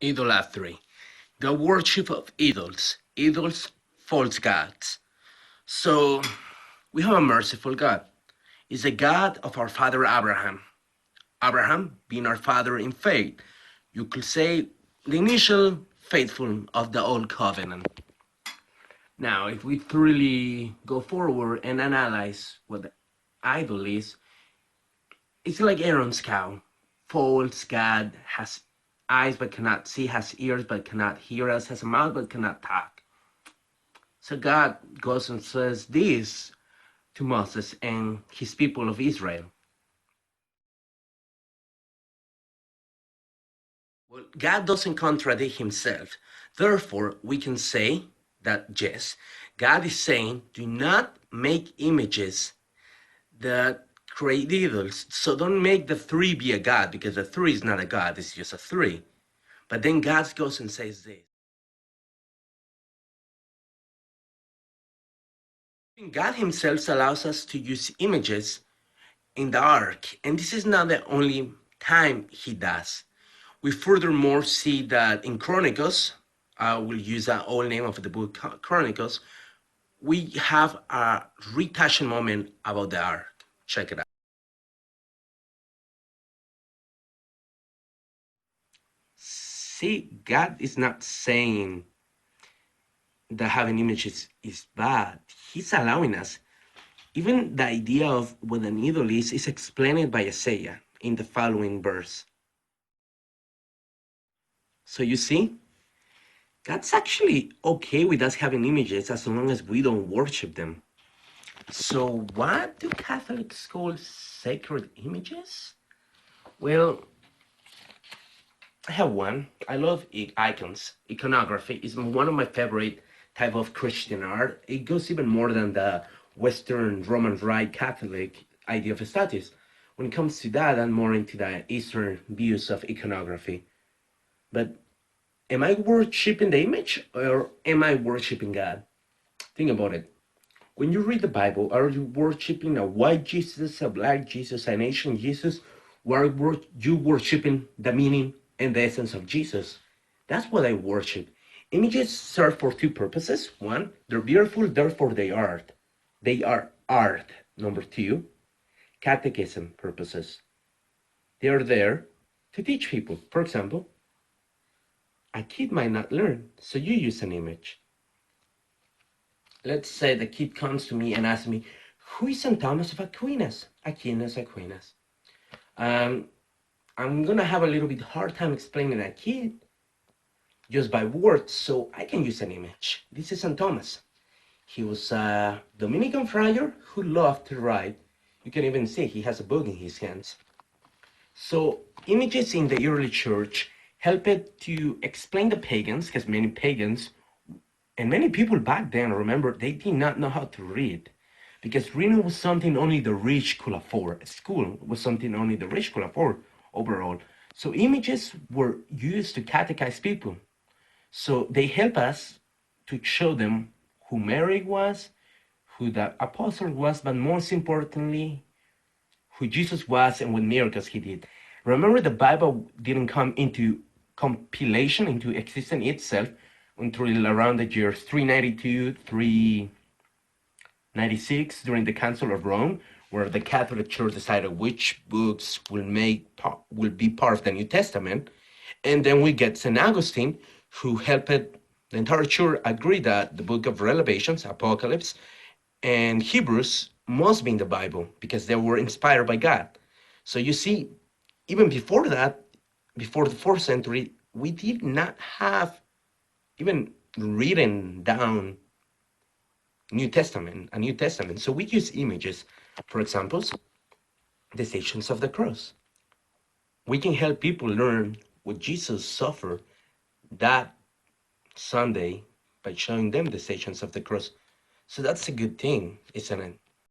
Idolatry, the worship of idols, false gods. So we have a merciful God. He's a God of our father Abraham. Abraham being our father in faith. You could say the initial faithful of the old covenant. Now, if we truly go forward and analyze what the idol is, it's like Aaron's cow. False God has eyes but cannot see, has ears but cannot hear us, has a mouth but cannot talk. So God goes and says this to Moses and his people of Israel. Well, God doesn't contradict himself. Therefore, we can say that yes, God is saying, do not make images that create idols. So don't make the three be a God, because the three is not a God, it's just a three. But then God goes and says this. God himself allows us to use images in the ark, and this is not the only time he does. We furthermore see that in Chronicles, I will use the old name of the book Chronicles, we have a retouching moment about the ark. Check it out. See, God is not saying that having images is bad. He's allowing us. Even the idea of what an idol is explained by Isaiah in the following verse. So you see, God's actually okay with us having images as long as we don't worship them. So what do Catholics call sacred images? Well, I have one. I love icons. Iconography is one of my favorite type of Christian art. It goes even more than the Western Roman Rite Catholic idea of statues. When it comes to that, I'm more into the Eastern views of iconography. But am I worshiping the image or am I worshiping God? Think about it. When you read the Bible, are you worshiping a white Jesus, a black Jesus, an Asian Jesus? Or are you worshiping the meaning and the essence of Jesus? That's what I worship. Images serve for two purposes. One, they're beautiful, therefore they are art. They are art. Number two, catechism purposes. They are there to teach people. For example, a kid might not learn, so you use an image. Let's say the kid comes to me and asks me, who is St. Thomas of Aquinas? Aquinas. Um, I'm gonna have a little bit hard time explaining a kid just by words, so I can use an image. This is St. Thomas. He was a Dominican friar who loved to write. You can even see he has a book in his hands. So images in the early church helped to explain the pagans, because many pagans and many people back then, remember, they did not know how to read, because reading was something only the rich could afford. School was something only the rich could afford overall. So images were used to catechize people. So they help us to show them who Mary was, who the apostle was, but most importantly, who Jesus was and what miracles he did. Remember, the Bible didn't come into compilation, into existence itself, until around the years 392, 396, during the Council of Rome, where the Catholic Church decided which books will be part of the New Testament. And then we get St. Augustine, who helped the entire church agree that the book of Revelations, Apocalypse, and Hebrews must be in the Bible because they were inspired by God. So you see, even before that, before the 4th century, we did not have even written down a New Testament. So we use images. For example, the Stations of the Cross. We can help people learn what Jesus suffered that Sunday by showing them the Stations of the Cross. So that's a good thing, isn't it?